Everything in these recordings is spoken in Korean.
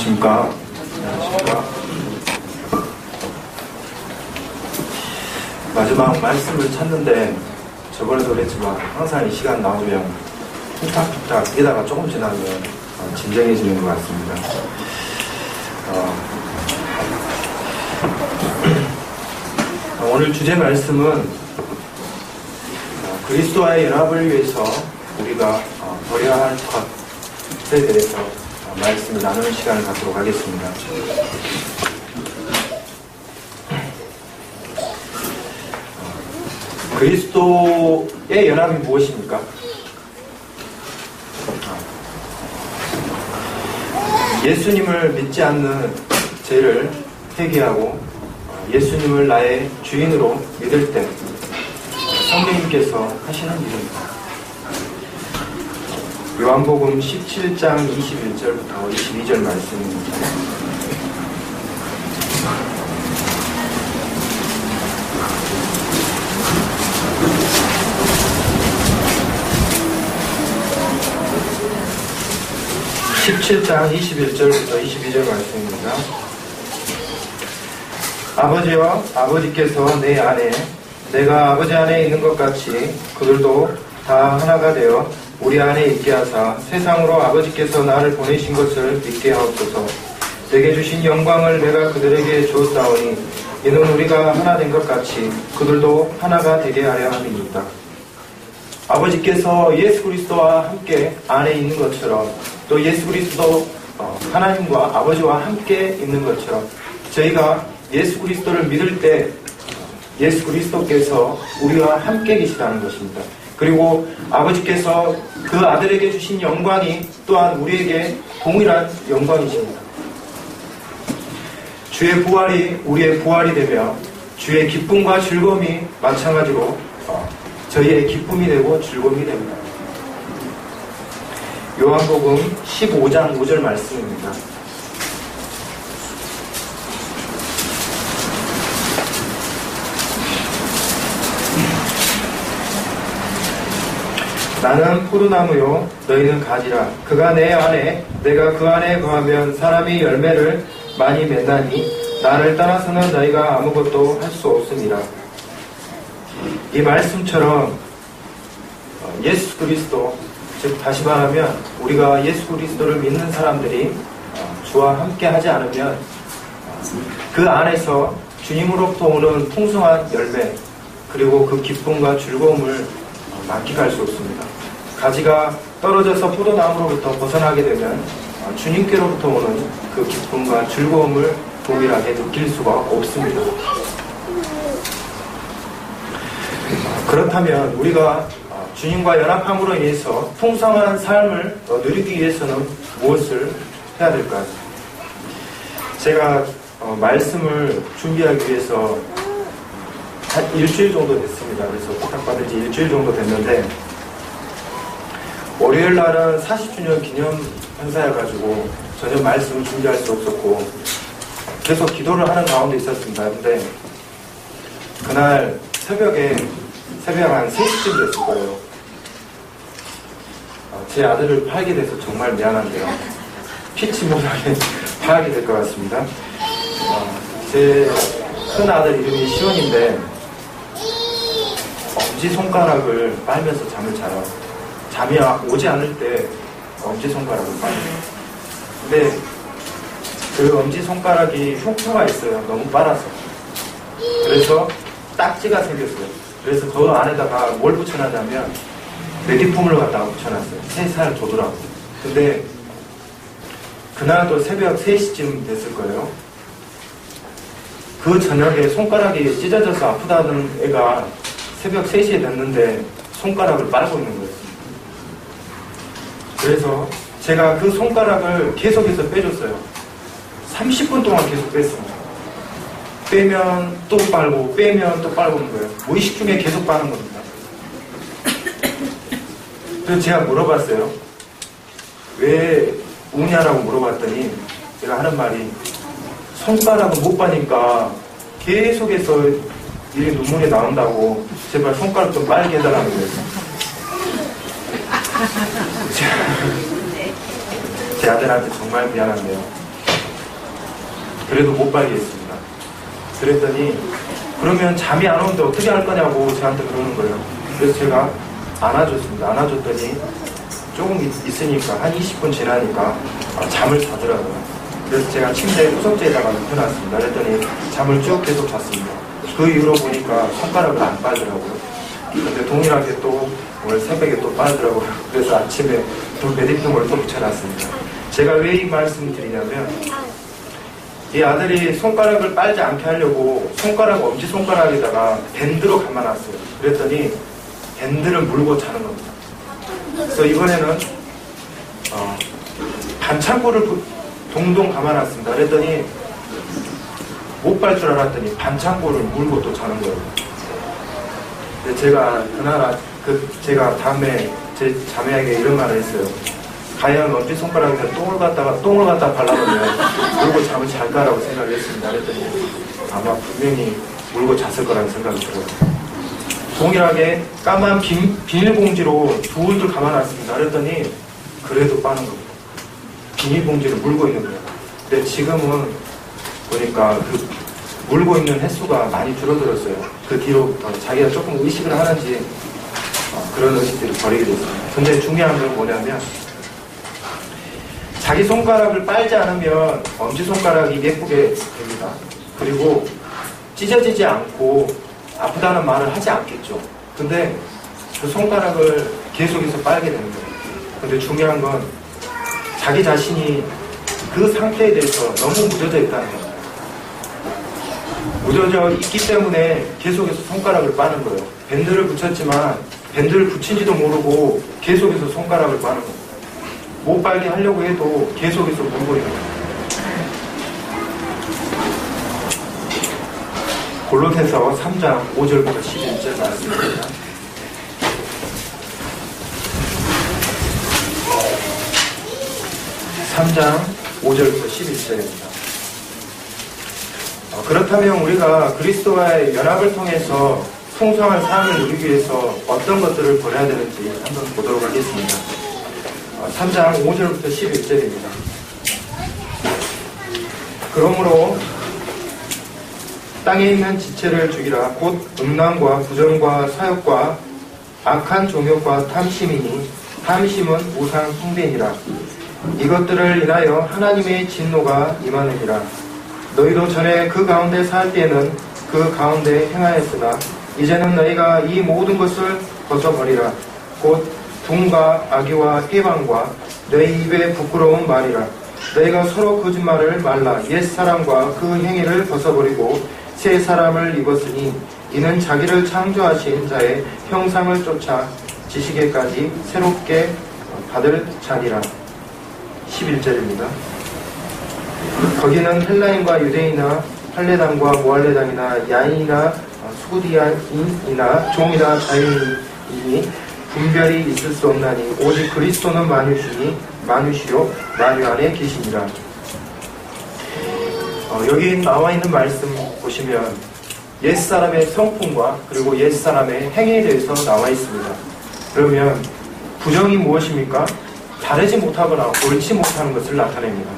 안녕하십니까. 마지막 말씀을 찾는데 저번에도 그랬지만 항상 이 시간 나오면 툭탁툭탁 뛰다가 조금 지나면 진정해지는 것 같습니다. 오늘 주제 말씀은 그리스도와의 연합을 위해서 우리가 버려야 할 것에 대해서 말씀을 나누는 시간을 갖도록 하겠습니다. 그리스도의 연합이 무엇입니까? 예수님을 믿지 않는 죄를 회개하고 예수님을 나의 주인으로 믿을 때 성령님께서 하시는 일입니다. 요한복음 17장 21절부터 22절 말씀입니다. (17장 21절부터 22절) 말씀입니다. 아버지여, 아버지께서 내 안에 내가 아버지 안에 있는 것 같이 그들도 다 하나가 되어 우리 안에 있게 하사 세상으로 아버지께서 나를 보내신 것을 믿게 하옵소서. 내게 주신 영광을 내가 그들에게 주었사오니 이는 우리가 하나 된 것 같이 그들도 하나가 되게 하려 함이니이다. 아버지께서 예수 그리스도와 함께 안에 있는 것처럼 또 예수 그리스도 하나님과 아버지와 함께 있는 것처럼 저희가 예수 그리스도를 믿을 때 예수 그리스도께서 우리와 함께 계시다는 것입니다. 그리고 아버지께서 그 아들에게 주신 영광이 또한 우리에게 동일한 영광이십니다. 주의 부활이 우리의 부활이 되며 주의 기쁨과 즐거움이 마찬가지로 저희의 기쁨이 되고 즐거움이 됩니다. 요한복음 15장 5절 말씀입니다. 나는 포도나무요 너희는 가지라. 그가 내 안에 내가 그 안에 거하면 사람이 열매를 많이 맺나니 나를 떠나서는 너희가 아무것도 할 수 없습니다. 이 말씀처럼 예수 그리스도, 즉 다시 말하면 우리가 예수 그리스도를 믿는 사람들이 주와 함께 하지 않으면 그 안에서 주님으로부터 오는 풍성한 열매 그리고 그 기쁨과 즐거움을 만끽할 수 없습니다. 가지가 떨어져서 포도나무로부터 벗어나게 되면 주님께로부터 오는 그 기쁨과 즐거움을 동일하게 느낄 수가 없습니다. 그렇다면 우리가 주님과 연합함으로 인해서 풍성한 삶을 누리기 위해서는 무엇을 해야 될까요? 제가 말씀을 준비하기 위해서 한 일주일 정도 됐습니다. 그래서 부탁받은 지 일주일 정도 됐는데 월요일 날은 40주년 기념 행사여가지고 전혀 말씀을 준비할 수 없었고 계속 기도를 하는 가운데 있었습니다. 근데 그날 새벽에 새벽 한 3시쯤 됐을 거예요. 제 아들을 팔게 돼서 정말 미안한데요. 피치 못하게 팔게 될 것 같습니다. 제 큰 아들 이름이 시원인데 엄지손가락을 빨면서 잠을 자요. 잠이 오지 않을 때 엄지손가락을 빨아요. 근데 그 엄지손가락이 흉터가 있어요. 너무 빨아서. 그래서 딱지가 생겼어요. 그래서 그 안에다가 뭘 붙여놨냐면 내기품을 갖다가 붙여놨어요. 3살 조더라고. 근데 그날도 새벽 3시쯤 됐을 거예요. 그 저녁에 손가락이 찢어져서 아프다는 애가 새벽 3시에 됐는데 손가락을 빨고 있는 거였어요. 그래서 제가 그 손가락을 계속해서 빼줬어요. 30분 동안 계속 뺐습니다. 빼면 또 빨고 빼면 또 빨고는 거예요. 무의식 중에 계속 빠는 겁니다. 그래서 제가 물어봤어요. 왜 우냐라고 물어봤더니 제가 하는 말이 손가락은 못 빠니까 계속해서 이 눈물이 나온다고 제발 손가락 좀 빨게 해달라는 거예요. 제 아들한테 정말 미안한데요. 그래도 못 빨게 했습니다. 그랬더니 그러면 잠이 안 오는데 어떻게 할 거냐고 저한테 그러는 거예요. 그래서 제가 안아줬습니다. 안아줬더니 조금 있으니까 한 20분 지나니까 잠을 자더라고요. 그래서 제가 침대 구석재에다가 눕혀놨습니다. 그랬더니 잠을 쭉 계속 잤습니다. 그 이후로 보니까 손가락을 안 빨더라고요. 근데 동일하게 또 오늘 새벽에 또 빨더라고요. 그래서 아침에 또 메디핑을 또 붙여놨습니다. 제가 왜 이 말씀을 드리냐면 이 아들이 손가락을 빨지 않게 하려고 엄지손가락에다가 밴드로 감아놨어요. 그랬더니 밴드를 물고 자는 겁니다. 그래서 이번에는 반창고를 동동 감아놨습니다. 그랬더니 못 빨 줄 알았더니 반창고를 물고 또 자는 거예요. 근데 제가 다음에 제 자매에게 이런 말을 했어요. 과연 엄지손가락에 똥을 갖다 발라놓으면 물고 잠을 잘 까라고 생각을 했습니다. 그랬더니 아마 분명히 물고 잤을 거라는 생각이 들어요. 동일하게 까만 비닐봉지로 둘둘 감아놨습니다. 그랬더니 그래도 빠는 겁니다. 비닐봉지를 물고 있는 거예요. 근데 지금은 보니까 그 물고 있는 횟수가 많이 줄어들었어요. 그 뒤로 자기가 조금 의식을 하는지 그런 의식들을 버리게 됐습니다. 근데 중요한 건 뭐냐면 자기 손가락을 빨지 않으면 엄지손가락이 예쁘게 됩니다. 그리고 찢어지지 않고 아프다는 말을 하지 않겠죠. 근데 그 손가락을 계속해서 빨게 되는 거예요. 근데 중요한 건 자기 자신이 그 상태에 대해서 너무 무뎌져 있다는 겁니다. 무뎌져 있기 때문에 계속해서 손가락을 빠는 거예요. 밴드를 붙였지만 밴드를 붙인지도 모르고 계속해서 손가락을 빠는 겁니다. 못 빨게 하려고 해도 계속해서 물고 있는 거예요. 골로새서 3장 5절부터 11절 말씀입니다. (3장 5절부터 11절입니다) 그렇다면 우리가 그리스도와의 연합을 통해서 풍성한 삶을 누리기 위해서 어떤 것들을 버려야 되는지 한번 보도록 하겠습니다. 3장 5절부터 11절입니다. 그러므로 땅에 있는 지체를 죽이라. 곧 음란과 부정과 사욕과 악한 종욕과 탐심이니 탐심은 우상 숭배니라. 이것들을 인하여 하나님의 진노가 임하느니라. 너희도 전에 그 가운데 살 때에는 그 가운데 행하였으나 이제는 너희가 이 모든 것을 벗어버리라. 곧 분과 악의와 해방과 너희 입에 부끄러운 말이라. 너희가 서로 거짓말을 말라. 옛사람과 그 행위를 벗어버리고 새 사람을 입었으니 이는 자기를 창조하신 자의 형상을 쫓아 지식에까지 새롭게 받을 자니라. 11절입니다. 거기는 헬라인과 유대인이나 할레당과 모할레당이나 야인이나 수구디아인이나 종이나 자유인이니 분별이 있을 수 없나니 오직 그리스도는 만유시니 만유시요 만유 안에 계시니라. 여기 나와 있는 말씀 보시면 옛사람의 성품과 그리고 옛사람의 행위에 대해서 나와 있습니다. 그러면 부정이 무엇입니까? 바르지 못하거나 옳지 못하는 것을 나타냅니다.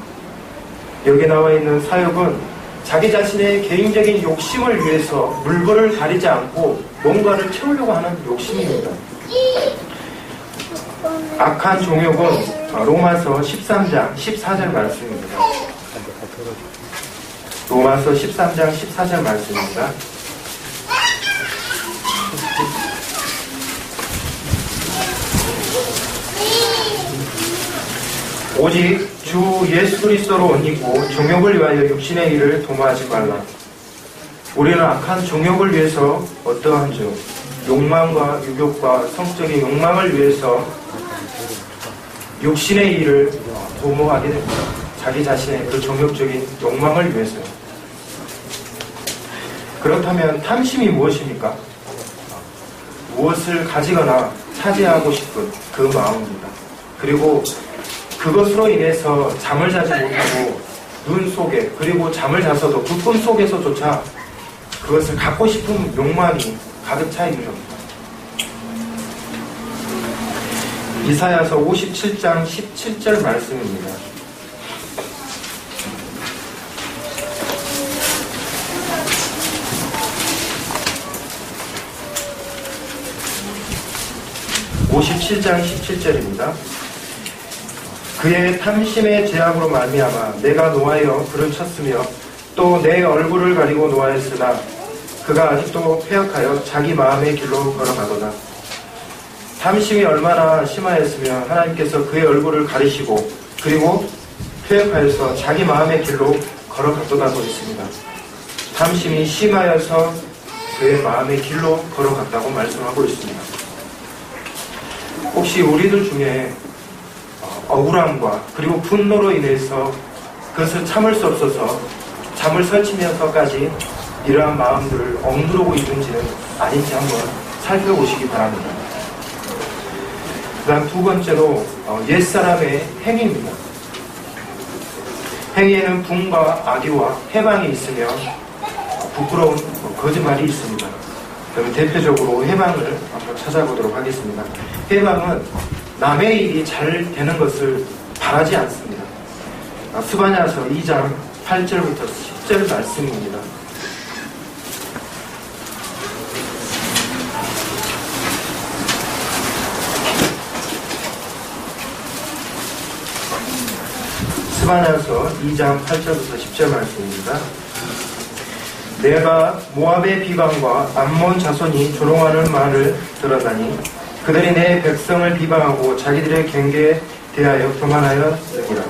여기 나와 있는 사욕은 자기 자신의 개인적인 욕심을 위해서 물건을 가리지 않고 뭔가를 채우려고 하는 욕심입니다. 악한 종욕은 로마서 13장 14절 말씀입니다. 로마서 13장 14절 말씀입니다. 오직 주 예수 그리스도로 옷 입고 종욕을 위하여 육신의 일을 도모하지 말라. 우리는 악한 종욕을 위해서 어떠한 줄 욕망과 유욕과 성적인 욕망을 위해서 육신의 일을 도모하게 됩니다. 자기 자신의 그 종욕적인 욕망을 위해서요. 그렇다면 탐심이 무엇입니까? 무엇을 가지거나 차지하고 싶은 그 마음입니다. 그리고 그것으로 인해서 잠을 자지 못하고 눈 속에 그리고 잠을 자서도 그 꿈 속에서조차 그것을 갖고 싶은 욕망이 가득 차 있는 겁니다. 이사야서 57장 17절 말씀입니다. 57장 17절입니다. 그의 탐심의 죄악으로 말미암아 내가 노하여 그를 쳤으며 또 내 얼굴을 가리고 노하였으나 그가 아직도 패역하여 자기 마음의 길로 걸어가도다. 탐심이 얼마나 심하였으면 하나님께서 그의 얼굴을 가리시고 그리고 패역하여서 자기 마음의 길로 걸어갔도다고 했습니다. 탐심이 심하여서 그의 마음의 길로 걸어갔다고 말씀하고 있습니다. 혹시 우리들 중에 억울함과 그리고 분노로 인해서 그것을 참을 수 없어서 잠을 설치면서까지 이러한 마음들을 억누르고 있는지는 아닌지 한번 살펴보시기 바랍니다. 그 다음 두 번째로 옛사람의 행위입니다. 행위에는 분과 악의와 해방이 있으며 부끄러운 거짓말이 있습니다. 그러면 대표적으로 해방을 한번 찾아보도록 하겠습니다. 해방은 남의 일이 잘 되는 것을 바라지 않습니다. 스바냐서 2장 8절부터 10절 말씀입니다. 스바냐서 2장 8절부터 10절 말씀입니다. 내가 모압의 비방과 암몬 자손이 조롱하는 말을 들었나니 그들이 내 백성을 비방하고 자기들의 경계에 대하여 교만하였느니라.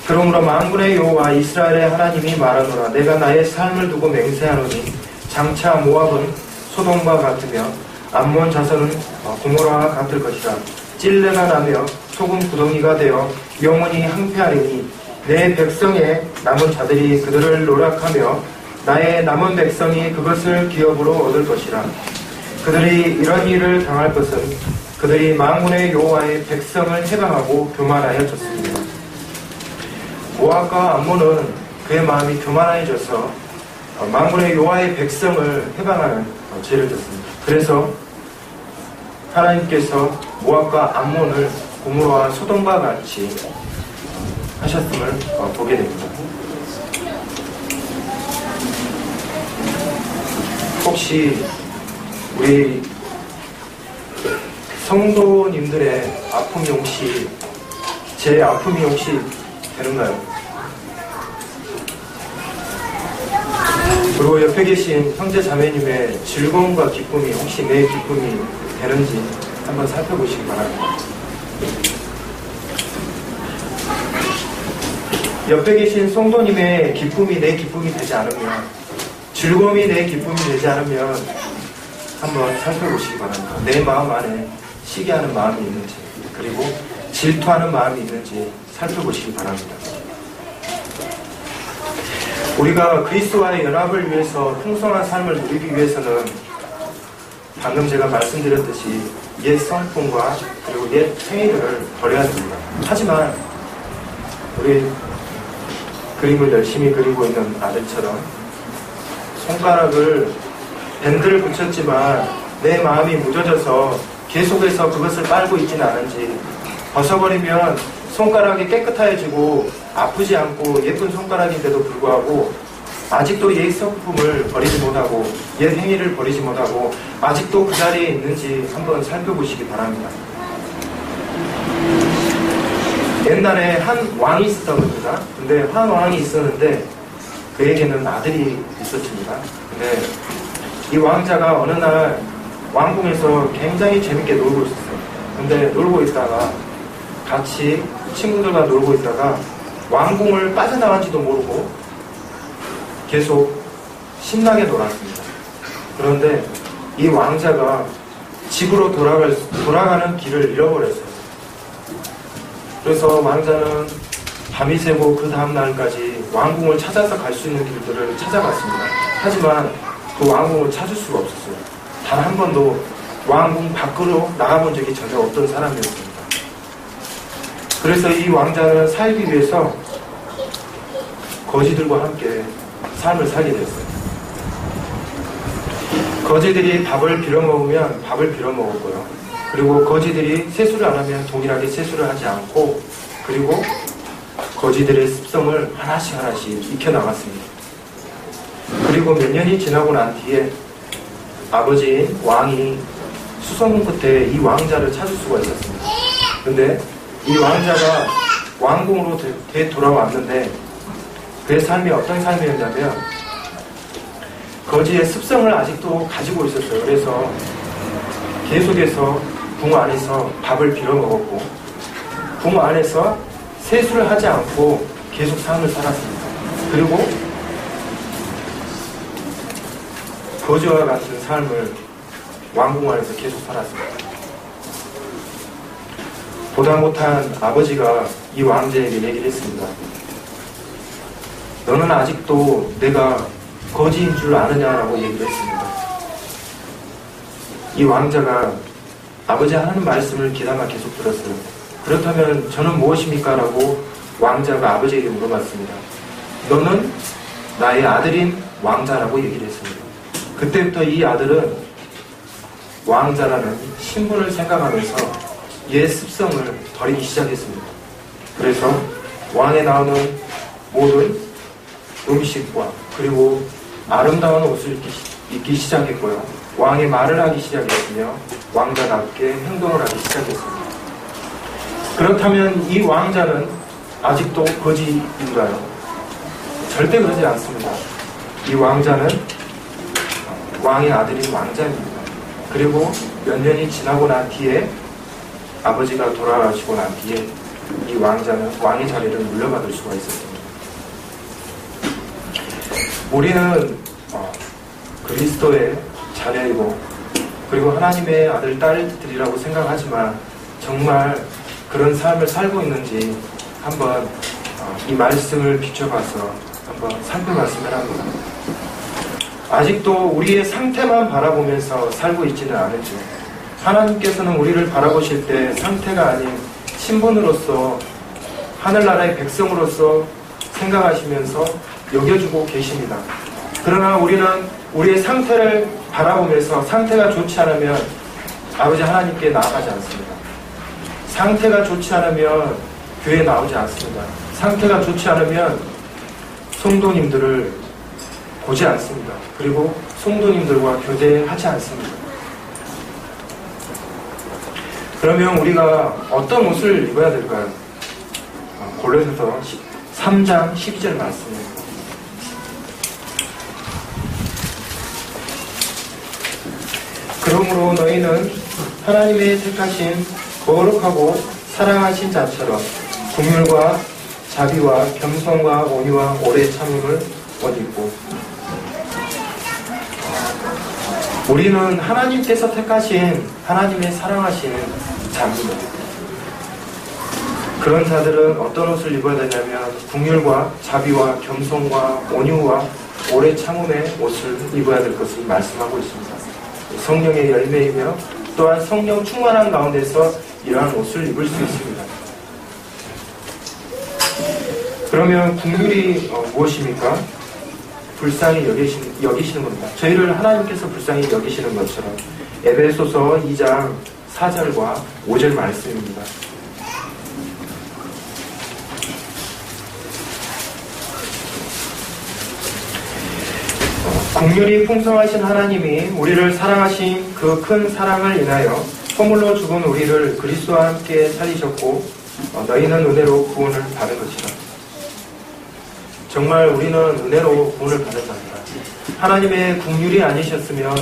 그러므로 만군의 여호와 이스라엘의 하나님이 말하노라. 내가 나의 삶을 두고 맹세하노니 장차 모압은 소돔과 같으며 암몬 자손은 고모라와 같을 것이라. 찔레가 나며 소금 구덩이가 되어 영원히 항폐하리니 내 백성의 남은 자들이 그들을 노력하며 나의 남은 백성이 그것을 기업으로 얻을 것이라. 그들이 이런 일을 당할 것은 그들이 만군의 여호와의 백성을 해방하고 교만하여졌습니다. 모압과 암몬은 그의 마음이 교만해져서 만군의 여호와의 백성을 해방하는 죄를 졌습니다. 그래서 하나님께서 모압과 암몬을 고모라와 소돔과 같이 하셨음을 보게 됩니다. 혹시 우리 성도님들의 아픔이 혹시 제 아픔이 혹시 되는가요? 그리고 옆에 계신 형제 자매님의 즐거움과 기쁨이 혹시 내 기쁨이 되는지 한번 살펴보시기 바랍니다. 옆에 계신 성도님의 기쁨이 내 기쁨이 되지 않으면, 즐거움이 내 기쁨이 되지 않으면 한번 살펴보시기 바랍니다. 내 마음 안에 시기하는 마음이 있는지, 그리고 질투하는 마음이 있는지 살펴보시기 바랍니다. 우리가 그리스도와의 연합을 위해서 풍성한 삶을 누리기 위해서는 방금 제가 말씀드렸듯이 옛 성품과 그리고 옛 행위를 버려야 됩니다. 하지만 우리 그림을 열심히 그리고 있는 아들처럼 손가락을 밴드를 붙였지만 내 마음이 무뎌져서 계속해서 그것을 빨고 있지는 않은지, 벗어버리면 손가락이 깨끗해지고 아프지 않고 예쁜 손가락인데도 불구하고 아직도 옛 성품을 버리지 못하고 옛 행위를 버리지 못하고 아직도 그 자리에 있는지 한번 살펴보시기 바랍니다. 옛날에 한 왕이 있었던 겁니다. 근데 한 왕이 있었는데 그에게는 아들이 있었습니다. 근데 이 왕자가 어느 날 왕궁에서 굉장히 재밌게 놀고 있었어요. 근데 놀고 있다가 같이 친구들과 놀고 있다가 왕궁을 빠져나간지도 모르고 계속 신나게 놀았습니다. 그런데 이 왕자가 집으로 돌아가는 길을 잃어버렸어요. 그래서 왕자는 밤이 새고 그 다음날까지 왕궁을 찾아서 갈 수 있는 길들을 찾아갔습니다. 하지만 그 왕궁을 찾을 수가 없었어요. 단 한 번도 왕궁 밖으로 나가본 적이 전혀 없던 사람이었습니다. 그래서 이 왕자는 살기 위해서 거지들과 함께 삶을 살게 됐어요. 거지들이 밥을 빌어먹으면 밥을 빌어먹었고요. 그리고 거지들이 세수를 안 하면 동일하게 세수를 하지 않고, 그리고 거지들의 습성을 하나씩 익혀나갔습니다. 그리고 몇 년이 지나고 난 뒤에 아버지인 왕이 수소문 끝에 이 왕자를 찾을 수가 있었습니다. 근데 이 왕자가 왕궁으로 되돌아왔는데 그의 삶이 어떤 삶이었냐면 거지의 습성을 아직도 가지고 있었어요. 그래서 계속해서 궁 안에서 밥을 빌어먹었고 궁 안에서 세수를 하지 않고 계속 삶을 살았습니다. 그리고 거지와 같은 삶을 왕궁 안에서 계속 살았습니다. 보다 못한 아버지가 이 왕자에게 얘기를 했습니다. 너는 아직도 내가 거지인 줄 아느냐라고 얘기를 했습니다. 이 왕자가 아버지 하는 말씀을 귀담아 계속 들었어요. 그렇다면 저는 무엇입니까? 라고 왕자가 아버지에게 물어봤습니다. 너는 나의 아들인 왕자라고 얘기를 했습니다. 그때부터 이 아들은 왕자라는 신분을 생각하면서 옛 습성을 버리기 시작했습니다. 그래서 왕에 나오는 모든 음식과 그리고 아름다운 옷을 입기 시작했고요. 왕의 말을 하기 시작했으며 왕자답게 행동을 하기 시작했습니다. 그렇다면 이 왕자는 아직도 거지인가요? 절대 그러지 않습니다. 이 왕자는 왕의 아들인 왕자입니다. 그리고 몇 년이 지나고 난 뒤에 아버지가 돌아가시고 난 뒤에 이 왕자는 왕의 자리를 물려받을 수가 있었습니다. 우리는 그리스도의 자녀이고 그리고 하나님의 아들, 딸들이라고 생각하지만 정말 그런 삶을 살고 있는지 한번 이 말씀을 비춰봐서 한번 살펴봤으면 합니다. 아직도 우리의 상태만 바라보면서 살고 있지는 않은지 하나님께서는 우리를 바라보실 때 상태가 아닌 신분으로서 하늘나라의 백성으로서 생각하시면서 여겨주고 계십니다. 그러나 우리는 우리의 상태를 바라보면서 상태가 좋지 않으면 아버지 하나님께 나아가지 않습니다. 상태가 좋지 않으면 교회에 나오지 않습니다. 상태가 좋지 않으면 성도님들을 보지 않습니다. 그리고 성도님들과 교제하지 않습니다. 그러면 우리가 어떤 옷을 입어야 될까요? 골로새서 3장 12절 말씀입니다. 그러므로 너희는 하나님의 택하신 거룩하고 사랑하신 자처럼 긍휼과 자비와 겸손과 온유와 오래 참음을 옷 입고 우리는 하나님께서 택하신 하나님의 사랑하시는 자입니다. 그런 자들은 어떤 옷을 입어야 되냐면 긍휼과 자비와 겸손과 온유와 오래 참음의 옷을 입어야 될 것을 말씀하고 있습니다. 성령의 열매이며 또한 성령 충만한 가운데서 이러한 옷을 입을 수 있습니다. 그러면 긍휼이 무엇입니까? 불쌍히 여기시는 겁니다. 저희를 하나님께서 불쌍히 여기시는 것처럼 에베소서 2장 4절과 5절 말씀입니다. 긍휼이 풍성하신 하나님이 우리를 사랑하신 그 큰 사랑을 인하여 허물로 죽은 우리를 그리스도와 함께 살리셨고 너희는 은혜로 구원을 받은 것이다. 정말 우리는 은혜로 구원을 받은 자입니다. 하나님의 긍휼이 아니셨으면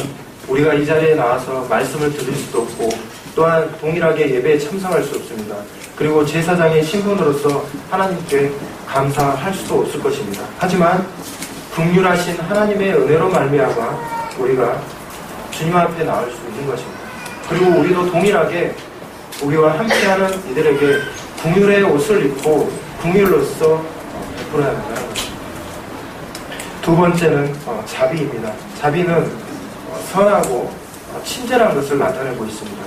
우리가 이 자리에 나와서 말씀을 들을 수도 없고 또한 동일하게 예배에 참석할 수 없습니다. 그리고 제사장의 신분으로서 하나님께 감사할 수도 없을 것입니다. 하지만 긍휼하신 하나님의 은혜로 말미암아 우리가 주님 앞에 나올 수 있는 것입니다. 그리고 우리도 동일하게 우리와 함께하는 이들에게 긍휼의 옷을 입고 긍휼로서 베풀어야 한다는 것입니다. 두 번째는 자비입니다. 자비는 선하고 친절한 것을 나타내고 있습니다.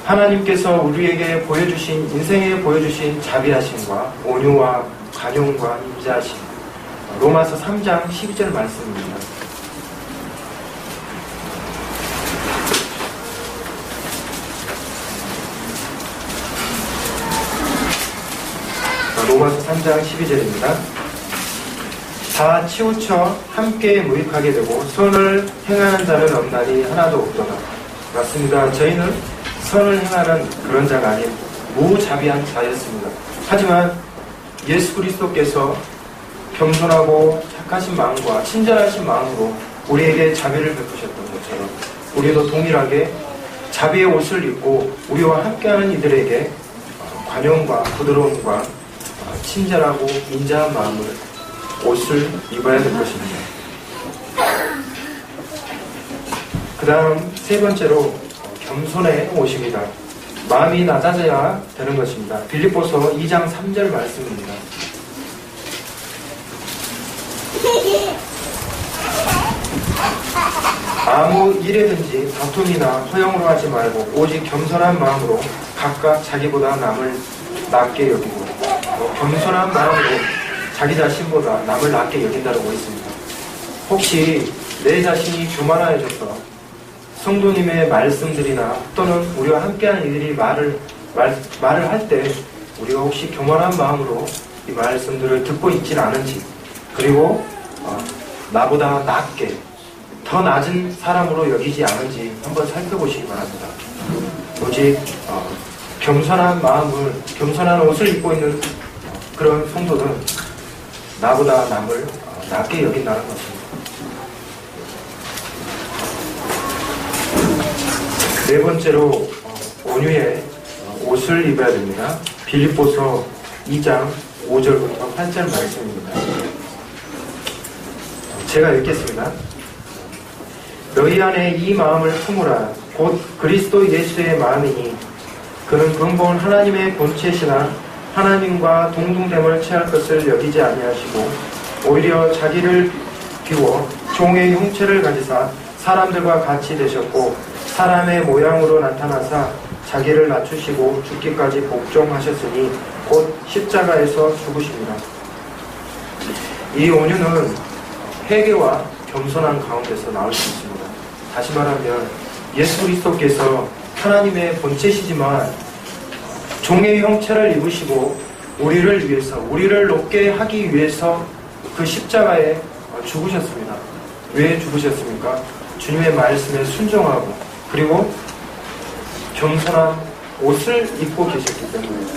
하나님께서 우리에게 보여주신 인생에 보여주신 자비하심과 온유와 관용과 인자하심 로마서 3장 12절 말씀입니다. 로마서 3장 12절입니다. 다 치우쳐 함께 무익하게 되고 선을 행하는 자는 없나니 하나도 없도다. 맞습니다. 저희는 선을 행하는 그런 자가 아닌 무자비한 자였습니다. 하지만 예수 그리스도께서 겸손하고 착하신 마음과 친절하신 마음으로 우리에게 자비를 베푸셨던 것처럼 우리도 동일하게 자비의 옷을 입고 우리와 함께하는 이들에게 관용과 부드러움과 친절하고 인자한 마음을 옷을 입어야 될 것입니다. 그 다음 세 번째로 겸손의 옷입니다. 마음이 낮아져야 되는 것입니다. 빌립보서 2장 3절 말씀입니다. 아무 일에든지 다툼이나 허영으로 하지 말고 오직 겸손한 마음으로 각각 자기보다 남을 낮게 여기고 겸손한 마음으로 자기 자신보다 남을 낮게 여긴다고 했습니다. 혹시 내 자신이 교만해져서 성도님의 말씀들이나 또는 우리와 함께하는 이들이 말을 할 때 우리가 혹시 교만한 마음으로 이 말씀들을 듣고 있지는 않은지, 그리고 나보다 낮게 더 낮은 사람으로 여기지 않은지 한번 살펴보시기 바랍니다. 오직 겸손한 마음을, 겸손한 옷을 입고 있는 그런 성도는 나보다 남을 낮게 여긴다는 것입니다. 네 번째로 온유의 옷을 입어야 됩니다. 빌립보서 2장 5절부터 8절 말씀입니다. 제가 읽겠습니다. 너희 안에 이 마음을 품으라. 곧 그리스도 예수의 마음이니 그는 근본 하나님의 본체시나 하나님과 동등됨을 취할 것을 여기지 아니하시고 오히려 자기를 비워 종의 형체를 가지사 사람들과 같이 되셨고 사람의 모양으로 나타나사 자기를 낮추시고 죽기까지 복종하셨으니 곧 십자가에서 죽으십니다. 이 온유는 회개와 겸손한 가운데서 나올 수 있습니다. 다시 말하면 예수 그리스도께서 하나님의 본체시지만 종의 형체를 입으시고 우리를 위해서, 우리를 높게 하기 위해서 그 십자가에 죽으셨습니다. 왜 죽으셨습니까? 주님의 말씀에 순종하고 그리고 겸손한 옷을 입고 계셨기 때문에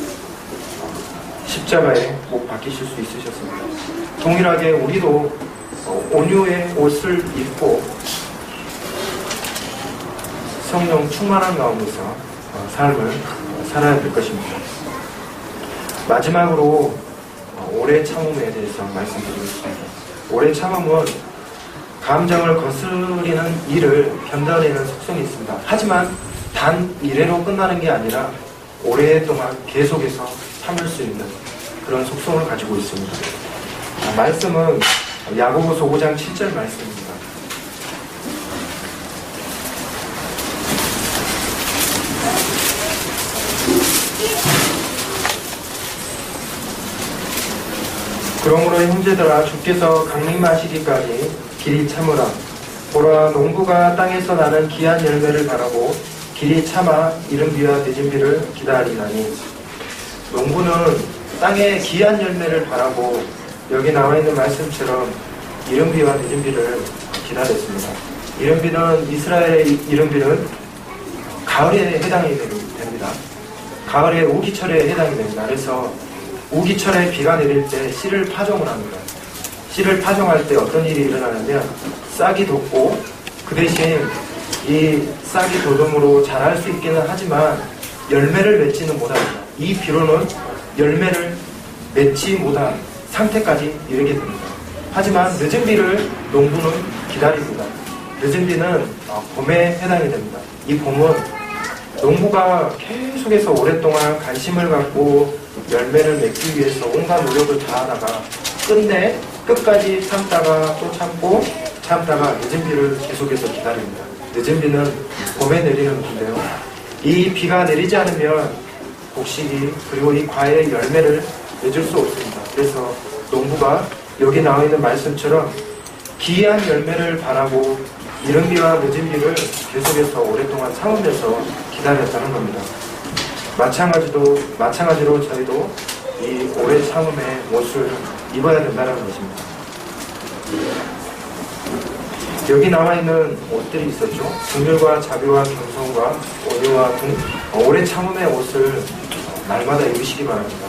십자가에 못 박히실 수 있으셨습니다. 동일하게 우리도 온유의 옷을 입고 성령 충만한 가운데서 삶을 살아야 될 것입니다. 마지막으로 오래 참음에 대해서 말씀드리겠습니다. 오래 참음은 감정을 거스르는 일을 견뎌내는 속성이 있습니다. 하지만 단 이래로 끝나는 게 아니라 오랫동안 계속해서 참을 수 있는 그런 속성을 가지고 있습니다. 말씀은 야고보서 5장 7절 말씀입니다. 그러므로 형제들아 주께서 강림하시기까지 길이 참으라. 보라 농부가 땅에서 나는 귀한 열매를 바라고 길이 참아 이른비와 늦은비를 기다리나니. 농부는 땅에 귀한 열매를 바라고 여기 나와 있는 말씀처럼 이른비와 늦은비를 기다렸습니다. 이른비는 이스라엘의 이른비는 가을에 해당이 됩니다. 가을의 우기철에 해당이 됩니다. 그래서 우기철에 비가 내릴 때 씨를 파종을 합니다. 씨를 파종할 때 어떤 일이 일어나냐면 싹이 돋고 그 대신 이 싹이 돋음으로 자랄 수 있기는 하지만 열매를 맺지는 못합니다. 이 비로는 열매를 맺지 못한 상태까지 이르게 됩니다. 하지만 늦은 비를 농부는 기다립니다. 늦은 비는 봄에 해당이 됩니다. 이 봄은 농부가 계속해서 오랫동안 관심을 갖고 열매를 맺기 위해서 온갖 노력을 다하다가 끝내 끝까지 참다가 또 참다가 늦은 비를 계속해서 기다립니다. 늦은 비는 봄에 내리는 비인데요. 이 비가 내리지 않으면 곡식이 그리고 이 과일의 열매를 맺을 수 없습니다. 그래서 농부가 여기 나와 있는 말씀처럼 기이한 열매를 바라고 이른 비와 늦은 비를 계속해서 오랫동안 참으면서 기다렸다는 겁니다. 마찬가지로 저희도 이 오래 참음의 옷을 입어야 된다는 것입니다. 여기 나와 있는 옷들이 있었죠. 긍휼과 자비와 겸손과 온유와 오래 참음의 옷을 날마다 입으시기 바랍니다.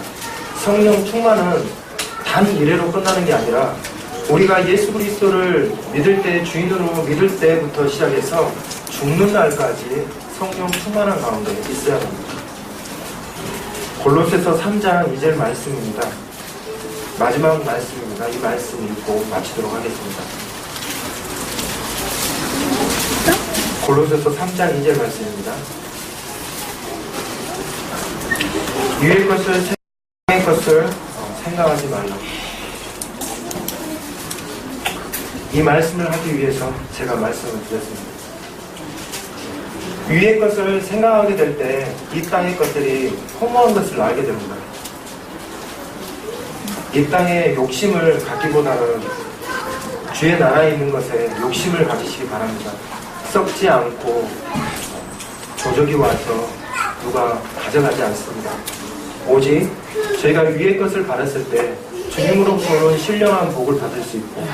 성령 충만은 단 이래로 끝나는 게 아니라 우리가 예수 그리스도를 믿을 때, 주인으로 믿을 때부터 시작해서 죽는 날까지 성령 충만한 가운데 있어야 합니다. 골로새서 3장 2절 말씀입니다. 마지막 말씀입니다. 이 말씀 읽고 마치도록 하겠습니다. 골로새서 3장 2절 말씀입니다. 위의 것을 세상의 것을 생각하지 말라. 이 말씀을 하기 위해서 제가 말씀을 드렸습니다. 위의 것을 생각하게 될 때 이 땅의 것들이 허무한 것을 알게 됩니다. 이 땅의 욕심을 갖기보다는 주의 나라에 있는 것에 욕심을 가지시기 바랍니다. 썩지 않고 조적이 와서 누가 가져가지 않습니다. 오직 저희가 위의 것을 바랐을 때 주님으로부터는 신령한 복을 받을 수 있고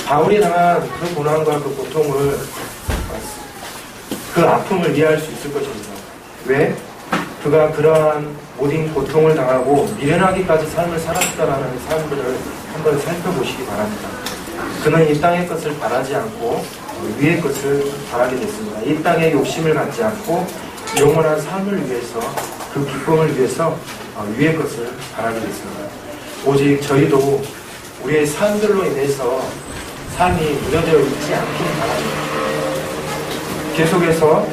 바울이 당한 그 고난과 그 고통을 그 아픔을 이해할 수 있을 것입니다. 왜? 그가 그러한 모든 고통을 당하고 미련하기까지 삶을 살았다라는 사람들을 한번 살펴보시기 바랍니다. 그는 이 땅의 것을 바라지 않고 위의 것을 바라게 됐습니다. 이 땅의 욕심을 갖지 않고 영원한 삶을 위해서 그 기쁨을 위해서 위의 것을 바라게 됐습니다. 오직 저희도 우리의 삶들로 인해서 삶이 무너져 있지 않기를 바랍니다. 계속해서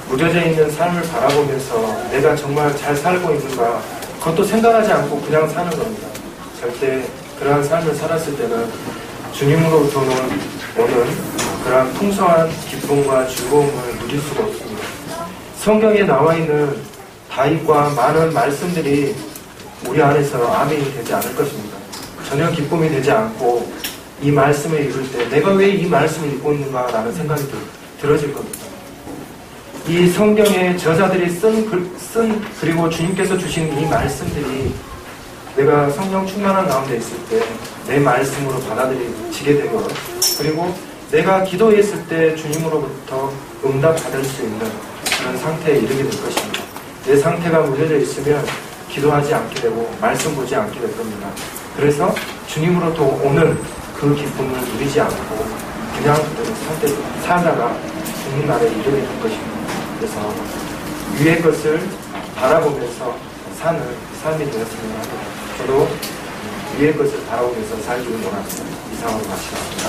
무뎌져 있는 삶을 바라보면서 내가 정말 잘 살고 있는가 그것도 생각하지 않고 그냥 사는 겁니다. 절대 그러한 삶을 살았을 때는 주님으로부터는 오는 그러한 풍성한 기쁨과 즐거움을 누릴 수가 없습니다. 성경에 나와 있는 다윗과 많은 말씀들이 우리 안에서 아멘이 되지 않을 것입니다. 전혀 기쁨이 되지 않고 이 말씀을 읽을 때 내가 왜 이 말씀을 읽고 있는가 라는 생각이 들어질 겁니다. 이 성경의 저자들이 쓴 그리고 주님께서 주신 이 말씀들이 내가 성령 충만한 가운데 있을 때 내 말씀으로 받아들여지게 되고 그리고 내가 기도했을 때 주님으로부터 응답받을 수 있는 그런 상태에 이르게 될 것입니다. 내 상태가 무뎌져 있으면 기도하지 않게 되고 말씀 보지 않게 될 겁니다. 그래서 주님으로부터 오는 그 기쁨을 누리지 않고 그냥 그대로 살다가 죽는 날에 이르게 될 것입니다. 그래서 위의 것을 바라보면서 사는 삶이 되었으면 합니다. 저도 위의 것을 바라보면서 살기를 원합니다. 이상으로 마치겠습니다.